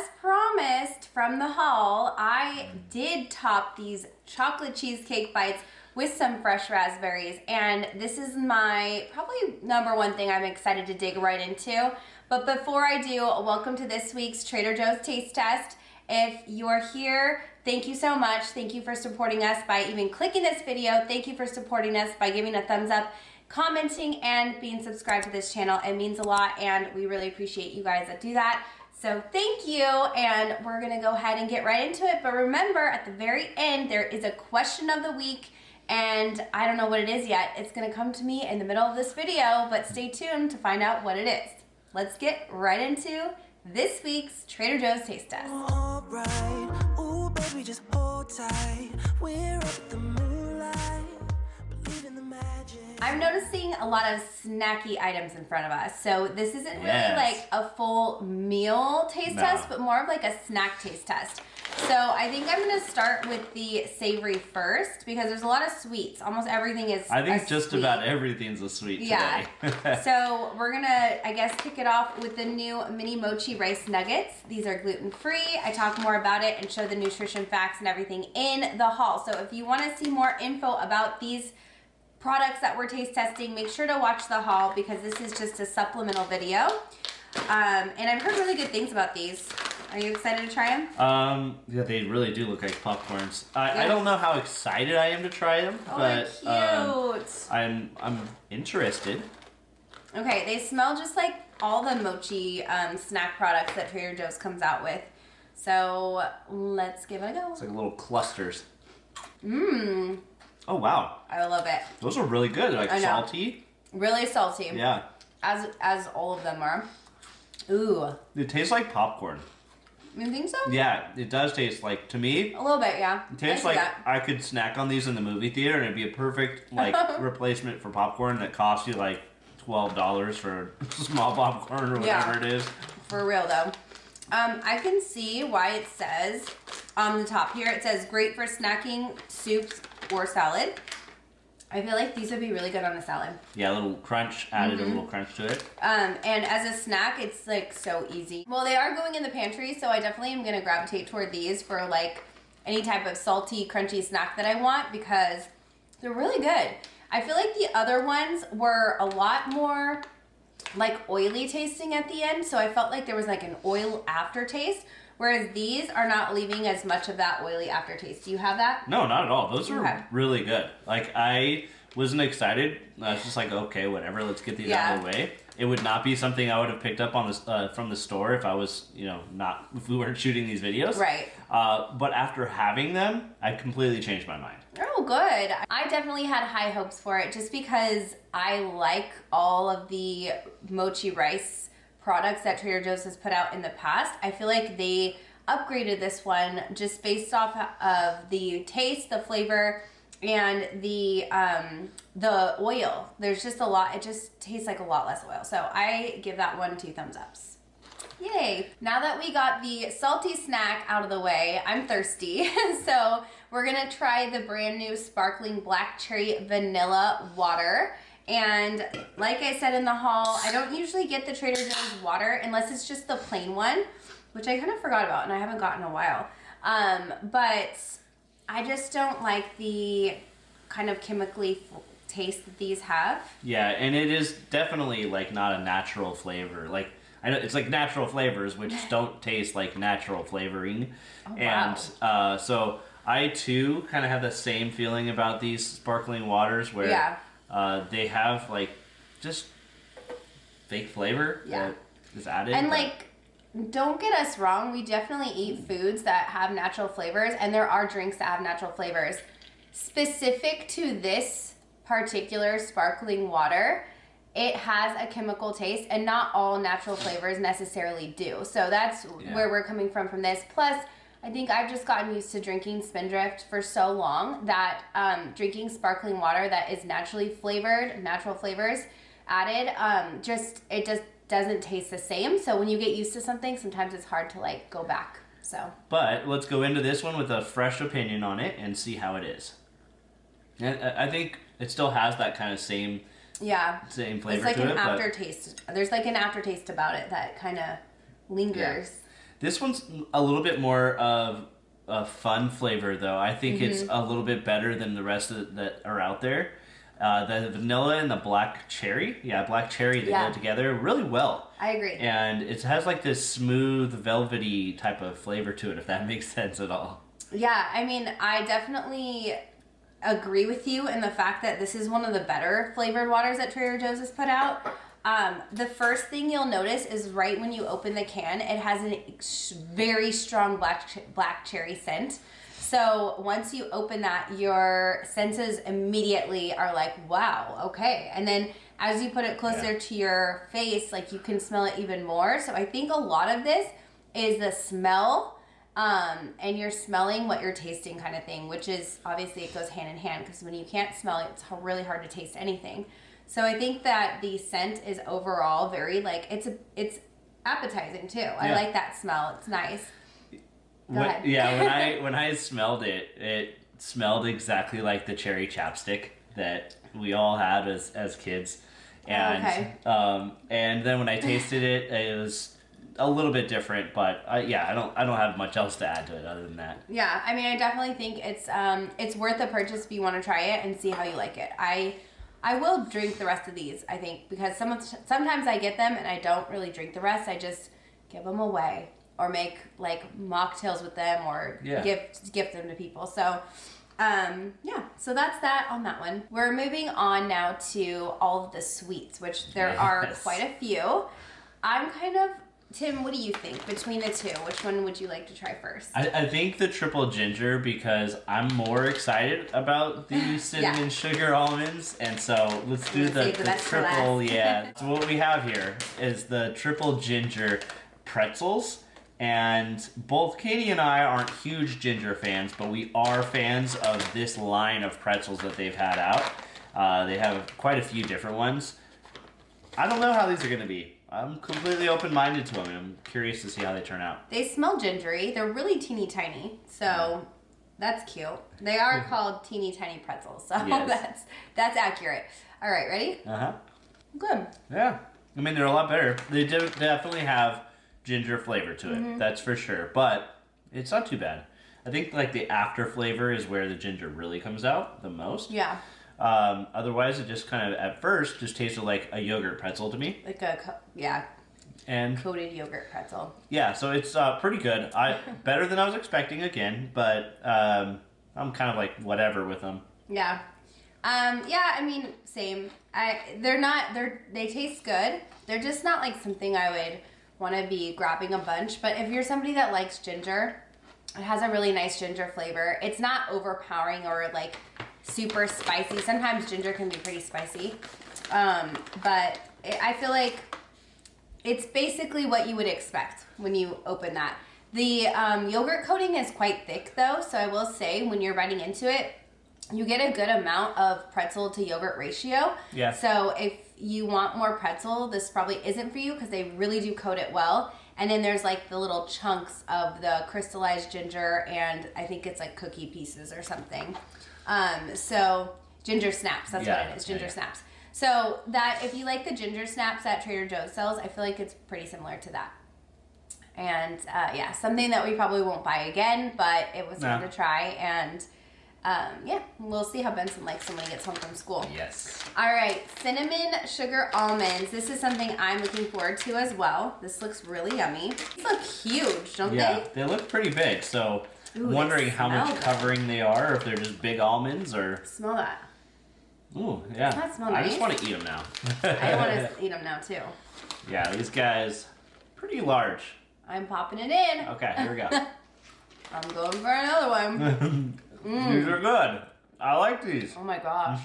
as promised from the haul, I did top these chocolate cheesecake bites with some fresh raspberries, and this is my probably #1 thing I'm excited to dig right into. But before I do, welcome to this week's Trader Joe's Taste Test. If you're here, thank you so much. Thank you for supporting us by even clicking this video. Thank you for supporting us by giving a thumbs up, commenting, and being subscribed to this channel. It means a lot, and we really appreciate you guys that do that. So thank you, and we're gonna go ahead and get right into it. But remember, at the very end, there is a question of the week, and I don't know what it is yet. It's gonna come to me in the middle of this video, but stay tuned to find out what it is. Let's get right into this week's Trader Joe's Taste Test. All right. Ooh, baby, just hold tight. We're up at the moonlight. Believe in the magic. I'm noticing a lot of snacky items in front of us. So this isn't really like a full meal taste test, but more of like a snack taste test. So I think I'm gonna start with the savory first because there's a lot of sweets. Almost everything is I think just sweet. About everything's a sweet today. Yeah. So we're gonna, I guess, kick it off with the new mini Mochi rice nuggets. These are gluten-free. I talk more about it and show the nutrition facts and everything in the haul. So if you wanna see more info about these products that we're taste testing, make sure to watch the haul because this is just a supplemental video. And I've heard really good things about these. Are you excited to try them? Yeah, they really do look like popcorns. I don't know how excited I am to try them, but cute. I'm interested. Okay, they smell just like all the Mochi snack products that Trader Joe's comes out with. So let's give it a go. It's like little clusters. Mmm. Oh wow. I love it. Those are really good. They're like salty. Really salty. Yeah. As all of them are. Ooh. It tastes like popcorn. You think so? Yeah, it does taste like, to me. A little bit, yeah. It tastes like I could snack on these in the movie theater and it'd be a perfect like replacement for popcorn that costs you like $12 for small popcorn or whatever it is. For real though. I can see why it says on the top here, it says great for snacking, soups, or salad. I feel like these would be really good on a salad. Yeah, a little crunch, added a little crunch to it. And as a snack, it's like so easy. Well, they are going in the pantry, so I definitely am gonna gravitate toward these for like any type of salty, crunchy snack that I want because they're really good. I feel like the other ones were a lot more like oily tasting at the end, so I felt like there was like an oil aftertaste. Whereas these are not leaving as much of that oily aftertaste. Do you have that? No, not at all. Those are really good. Like, I wasn't excited. I was just like, okay, whatever, let's get these out of the way. It would not be something I would have picked up on this, from the store if I was, if we weren't shooting these videos. Right. But after having them, I completely changed my mind. Oh, good. I definitely had high hopes for it just because I like all of the Mochi rice products that Trader Joe's has put out in the past. I feel like they upgraded this one just based off of the taste, the flavor, and the oil. There's just a lot, it just tastes like a lot less oil. So I give that one 2 thumbs ups. Yay. Now that we got the salty snack out of the way, I'm thirsty. So we're gonna try the brand new sparkling black cherry vanilla water. And like I said in the haul, I don't usually get the Trader Joe's water unless it's just the plain one, which I kind of forgot about and I haven't gotten in a while. But I just don't like the kind of chemically taste that these have. Yeah, and it is definitely like not a natural flavor. Like, I know it's like natural flavors which don't taste like natural flavoring. Oh, and so I too kind of have the same feeling about these sparkling waters where they have like just fake flavor that is added. And like, don't get us wrong, we definitely eat foods that have natural flavors, and there are drinks that have natural flavors. Specific to this particular sparkling water, it has a chemical taste, and not all natural flavors necessarily do. So that's where we're coming from this. Plus, I think I've just gotten used to drinking Spindrift for so long that drinking sparkling water that is naturally flavored, natural flavors added, it just doesn't taste the same. So when you get used to something, sometimes it's hard to like go back. So. But let's go into this one with a fresh opinion on it and see how it is. And I think it still has that kind of same flavor. It's like an aftertaste. There's like an aftertaste about it that kind of lingers. This one's a little bit more of a fun flavor, though. I think it's a little bit better than the rest of that are out there. The vanilla and the black cherry, black cherry, they go together really well. I agree. And it has like this smooth, velvety type of flavor to it, if that makes sense at all. Yeah, I mean, I definitely agree with you in the fact that this is one of the better flavored waters that Trader Joe's has put out. The first thing you'll notice is right when you open the can, it has a very strong black cherry scent. So once you open that, your senses immediately are like, wow, okay. And then as you put it closer to your face, like you can smell it even more. So I think a lot of this is the smell, and you're smelling what you're tasting kind of thing, which is obviously it goes hand in hand because when you can't smell it, it's really hard to taste anything. So I think that the scent is overall very like, it's appetizing too. I like that smell. It's nice. Go ahead. Yeah, when I smelled it, it smelled exactly like the cherry chapstick that we all had as kids, and and then when I tasted it, it was a little bit different. But I don't have much else to add to it other than that. Yeah, I mean, I definitely think it's worth a purchase if you want to try it and see how you like it. I will drink the rest of these, I think, because sometimes I get them and I don't really drink the rest. I just give them away. Or make like mocktails with them, or gift them to people. So, so that's that on that one. We're moving on now to all of the sweets, which there are quite a few. I'm kind of, Tim, what do you think between the two? Which one would you like to try first? I think the triple ginger, because I'm more excited about the cinnamon sugar almonds, and so let's do the triple. So what we have here is the triple ginger pretzels. And both Katie and I aren't huge ginger fans, but we are fans of this line of pretzels that they've had out. They have quite a few different ones. I don't know how these are going to be. I'm completely open-minded to them, and I'm curious to see how they turn out. They smell gingery. They're really teeny tiny, so that's cute. They are called teeny tiny pretzels, so that's accurate. All right, ready? Good. Yeah. I mean, they're a lot better. They definitely have ginger flavor to it, that's for sure, but it's not too bad. I think like the after flavor is where the ginger really comes out the most. Otherwise it just kind of at first just tasted like a yogurt pretzel to me, like and coated yogurt pretzel. So it's pretty good. Better than I was expecting again, but I'm kind of like whatever with them. I mean, same. They taste good. They're just not like something I would want to be grabbing a bunch, but if you're somebody that likes ginger, it has a really nice ginger flavor. It's not overpowering or like super spicy. Sometimes ginger can be pretty spicy, but I feel like it's basically what you would expect when you open that. The yogurt coating is quite thick though, so I will say when you're biting into it, you get a good amount of pretzel to yogurt ratio. So if you want more pretzel, this probably isn't for you because they really do coat it well. And then there's like the little chunks of the crystallized ginger, and I think it's like cookie pieces or something. So ginger snaps, that's what it is, ginger snaps. So that if you like the ginger snaps that Trader Joe's sells, I feel like it's pretty similar to that. And something that we probably won't buy again, but it was fun to try. And we'll see how Benson likes them when he gets home from school. All right, cinnamon sugar almonds. This is something I'm looking forward to as well. This looks really yummy. These look huge, don't they? Yeah, they look pretty big. So I'm wondering how much covering they are, or if they're just big almonds, or... Smell that. Ooh, yeah. Doesn't that smell nice? I just want to eat them now. I want to eat them now, too. Yeah, these guys, pretty large. I'm popping it in. Okay, here we go. I'm going for another one. These are good. I like these. Oh my gosh.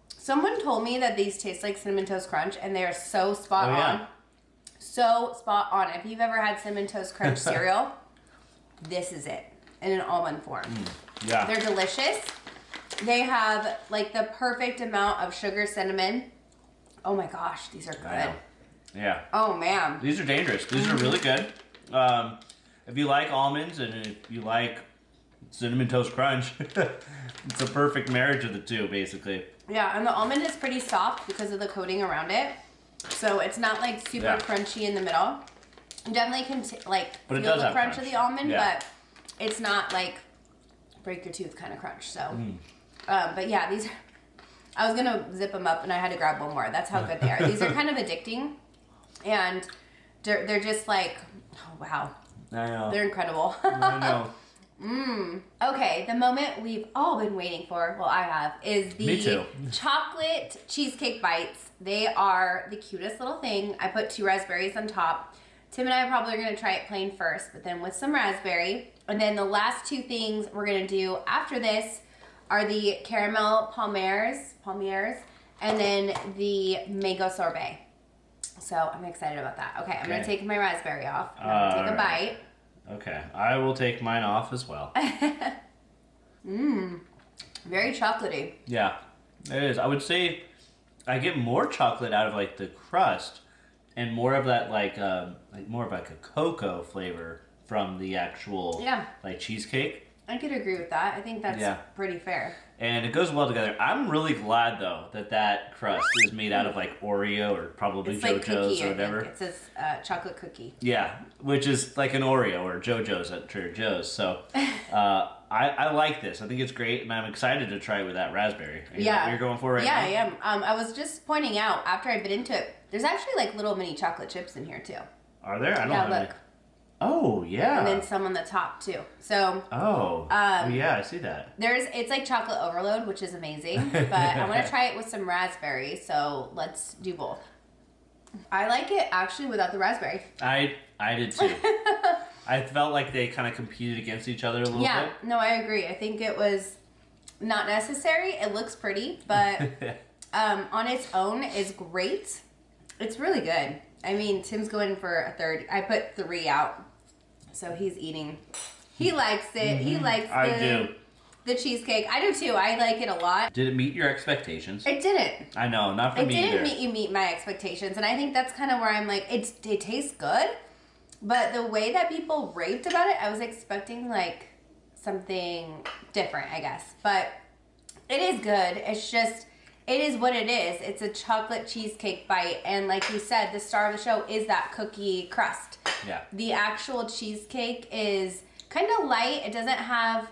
Someone told me that these taste like Cinnamon Toast Crunch, and they are so spot on. So spot on. If you've ever had Cinnamon Toast Crunch cereal, this is it in an almond form. They're delicious. They have like the perfect amount of sugar, cinnamon. Oh my gosh, these are good. Yeah. Oh man. These are dangerous. These are really good. If you like almonds and if you like Cinnamon Toast Crunch, it's a perfect marriage of the two, basically. Yeah, and the almond is pretty soft because of the coating around it. So it's not like super crunchy in the middle. You definitely can But it feel does the have crunch of crunch. the almond, Yeah. but it's not like break your tooth kind of crunch. So, but yeah, these. I was gonna zip them up, and I had to grab one more. That's how good they are. These are kind of addicting, and they're just like, oh wow, I know. they're incredible. I know. Okay, the moment we've all been waiting for, well, I have, is Me too. the chocolate cheesecake bites. They are the cutest little thing. I put 2 raspberries on top. Tim and I are probably going to try it plain first, but then with some raspberry. And then the last 2 things we're going to do after this are the caramel palmiers, and then the mango sorbet. So I'm excited about that. Okay, I'm going to take my raspberry off. I'm going to take a bite. Okay, I will take mine off as well. Very chocolatey. Yeah, it is. I would say I get more chocolate out of like the crust and more of that like more of like a cocoa flavor from the actual like cheesecake. I could agree with that. I think that's pretty fair. And it goes well together. I'm really glad though that crust is made out of like Oreo or probably It's like JoJo's cookie, or whatever. It says chocolate cookie. Yeah, which is like an Oreo or JoJo's at Trader Joe's. So I like this. I think it's great, and I'm excited to try it with that raspberry. You're going for it right now? Yeah, I am. I was just pointing out after I bit into it, there's actually like little mini chocolate chips in here too. Are there? I don't know. Look. Oh yeah. And then some on the top too. So. Oh. Yeah, I see that. It's like chocolate overload, which is amazing. But I want to try it with some raspberry, so let's do both. I like it actually without the raspberry. I did too. I felt like they kind of competed against each other a little bit. Yeah, no, I agree. I think it was not necessary. It looks pretty, but on its own is great. It's really good. I mean, Tim's going for a third. I put 3 out, so he's eating. He likes it. He likes the cheesecake. I do too. I like it a lot. Did it meet your expectations? It didn't. I know, not for me either. It didn't meet my expectations, and I think that's kind of where I'm like, it tastes good, but the way that people raved about it, I was expecting like something different, I guess. But it is good. It's just, it is what it is. It's a chocolate cheesecake bite, and like you said, the star of the show is that cookie crust. Yeah. The actual cheesecake is kind of light. It doesn't have,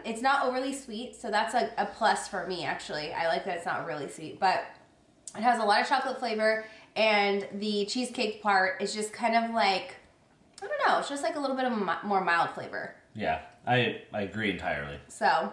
it's not overly sweet, so that's a plus for me, actually. I like that it's not really sweet, but it has a lot of chocolate flavor, and the cheesecake part is just kind of like, I don't know, it's just like a little bit of more mild flavor. Yeah, I agree entirely. So,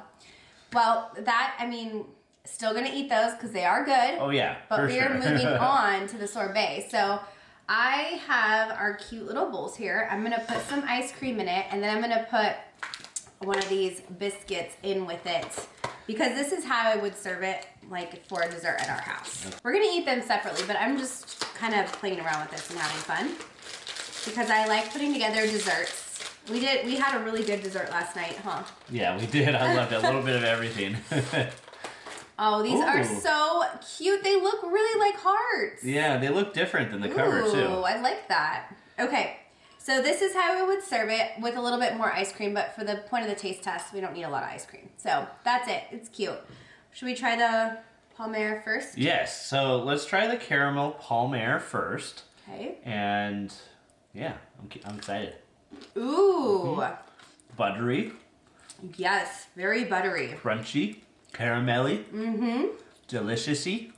well, that, I mean, still gonna eat those because they are good. Oh yeah, but for we're sure. moving on to the sorbet. So I have our cute little bowls here. I'm gonna put some ice cream in it, and then I'm gonna put one of these biscuits in with it, because this is how I would serve it like for a dessert at our house. We're gonna eat them separately, but I'm just kind of playing around with this and having fun because I like putting together desserts. We had a really good dessert last night, huh? Yeah, we did. I loved it. A little bit of everything. Oh, these are so cute. They look really like hearts. Yeah, they look different than the cover too. Oh, I like that. Okay, so this is how I would serve it with a little bit more ice cream, but for the point of the taste test, we don't need a lot of ice cream. So that's it. It's cute. Should we try the Palmer first? Yes, so let's try the caramel Palmer first. Okay. And yeah, I'm excited. Ooh. Buttery. Yes, very buttery. Crunchy. Caramelly. Delicious-y.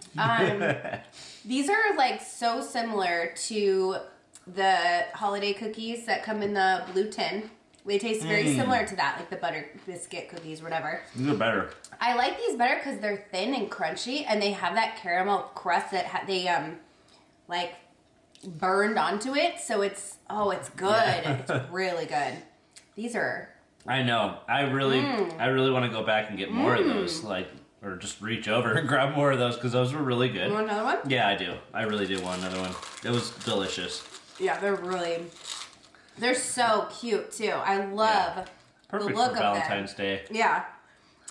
These are like so similar to the holiday cookies that come in the blue tin. They taste very similar to that, like the butter biscuit cookies, whatever. These are better. I like these better because they're thin and crunchy, and they have that caramel crust that they like burned onto it. So it's good. Yeah. It's really good. These are. I know. I really want to go back and get more of those, like, or just reach over and grab more of those because those were really good. You want another one? Yeah, I do. I really do want another one. It was delicious. Yeah, they're so cute too. I love Perfect the look for of Valentine's Day. Yeah.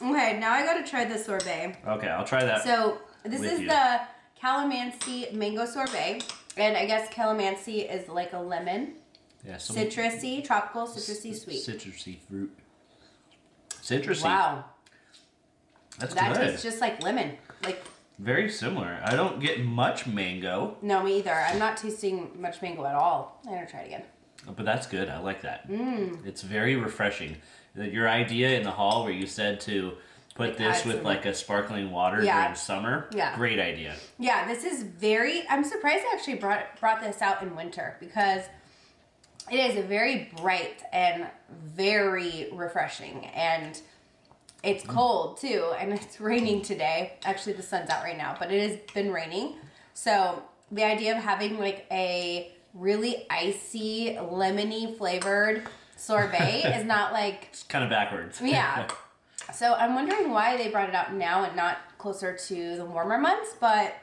Okay, now I gotta try the sorbet. Okay, I'll try that. So this is the calamansi mango sorbet, and I guess calamansi is like a lemon. Yeah, citrusy, tropical, citrusy, sweet. Citrusy fruit. Citrusy. Citrusy. Wow. That's that good. tastes just like lemon. Like Very similar. I don't get much mango. No, me either. I'm not tasting much mango at all. I'm gonna try it again. But that's good. I like that. It's very refreshing. Your idea in the haul where you said to put this with like a sparkling water during summer. Yeah. Great idea. Yeah, this is I'm surprised I actually brought this out in winter because it is very bright and very refreshing, and it's cold too, and it's raining today. Actually, the sun's out right now, but it has been raining. So the idea of having like a really icy, lemony flavored sorbet is not like... It's kind of backwards. Yeah. So I'm wondering why they brought it out now and not closer to the warmer months, but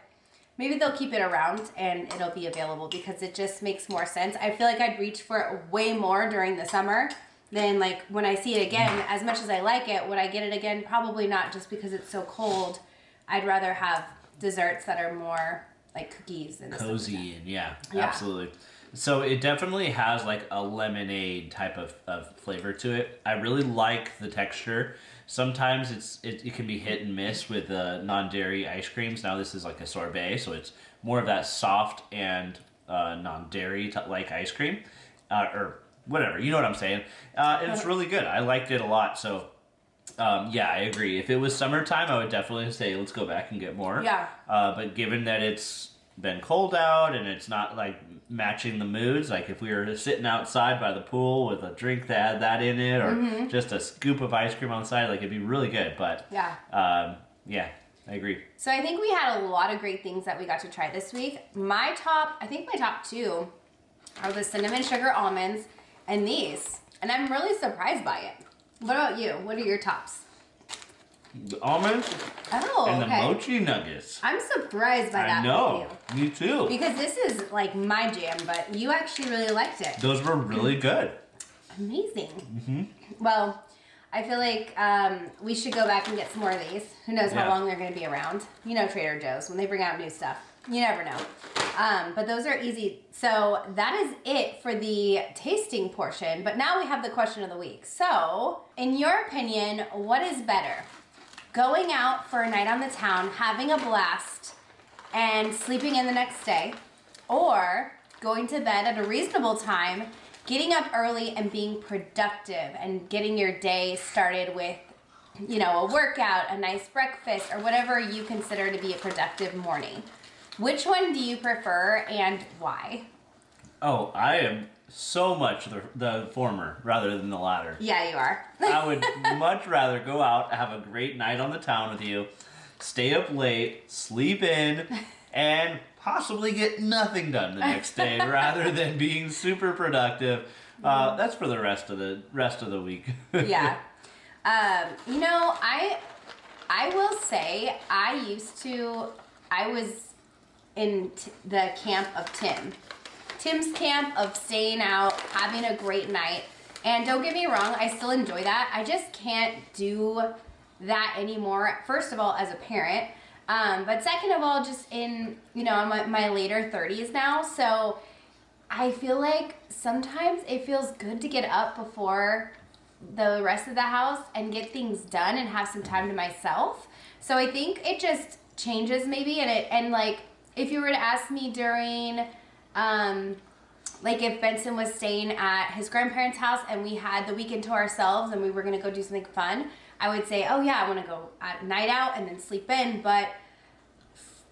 maybe they'll keep it around and it'll be available because it just makes more sense. I feel like I'd reach for it way more during the summer than like when I see it again. As much as I like it, would I get it again? Probably not, just because it's so cold. I'd rather have desserts that are more like cookies and cozy and yeah, absolutely. So it definitely has like a lemonade type of flavor to it. I really like the texture. Sometimes it can be hit and miss with non-dairy ice creams. Now this is like a sorbet, so it's more of that soft and non-dairy like ice cream, or whatever. You know what I'm saying? And it's really good. I liked it a lot. So yeah, I agree. If it was summertime, I would definitely say let's go back and get more. Yeah. But given that it's been cold out and it's not like matching the moods, like if we were sitting outside by the pool with a drink that had that in it, or just a scoop of ice cream on the side, like it'd be really good. But yeah, yeah, I agree. So I think we had a lot of great things that we got to try this week. I think my top two are the cinnamon sugar almonds and these, and I'm really surprised by it. What about you? What are your tops? The almonds and the mochi nuggets. I'm surprised by that. I know. Me too. Because this is like my jam, but you actually really liked it. Those were really good. Amazing. Well, I feel like we should go back and get some more of these. Who knows how long they're going to be around. You know Trader Joe's, when they bring out new stuff. You never know. But those are easy. So that is it for the tasting portion. But now we have the question of the week. So, in your opinion, what is better? Going out for a night on the town, having a blast, and sleeping in the next day, or going to bed at a reasonable time, getting up early and being productive and getting your day started with, you know, a workout, a nice breakfast, or whatever you consider to be a productive morning. Which one do you prefer and why? Oh, I am so much the former rather than the latter. Yeah, you are. I would much rather go out, have a great night on the town with you, stay up late, sleep in, and possibly get nothing done the next day rather than being super productive. That's for the rest of the week. Yeah. You know, I will say I was in the camp of Tim's camp of staying out, having a great night. And don't get me wrong, I still enjoy that. I just can't do that anymore. First of all, as a parent, but second of all, just in, you know, my later 30s now. So I feel like sometimes it feels good to get up before the rest of the house and get things done and have some time to myself. So I think it just changes maybe, and like if you were to ask me during like if Benson was staying at his grandparents' house and we had the weekend to ourselves and we were gonna go do something fun, I would say, oh yeah, I wanna go at night out and then sleep in. But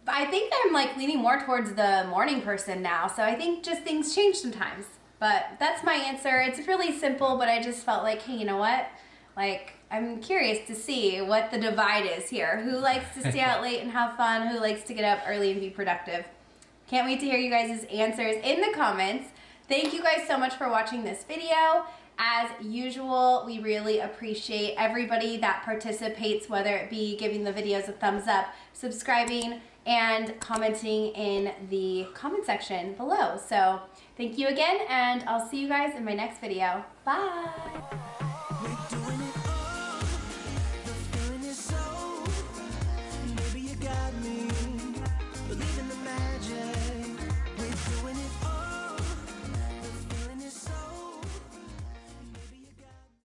I think I'm like leaning more towards the morning person now. So I think just things change sometimes. But that's my answer. It's really simple, but I just felt like, hey, you know what? Like, I'm curious to see what the divide is here. Who likes to stay out late and have fun? Who likes to get up early and be productive? Can't wait to hear you guys' answers in the comments. Thank you guys so much for watching this video. As usual, we really appreciate everybody that participates, whether it be giving the videos a thumbs up, subscribing, and commenting in the comment section below. So thank you again, and I'll see you guys in my next video. Bye!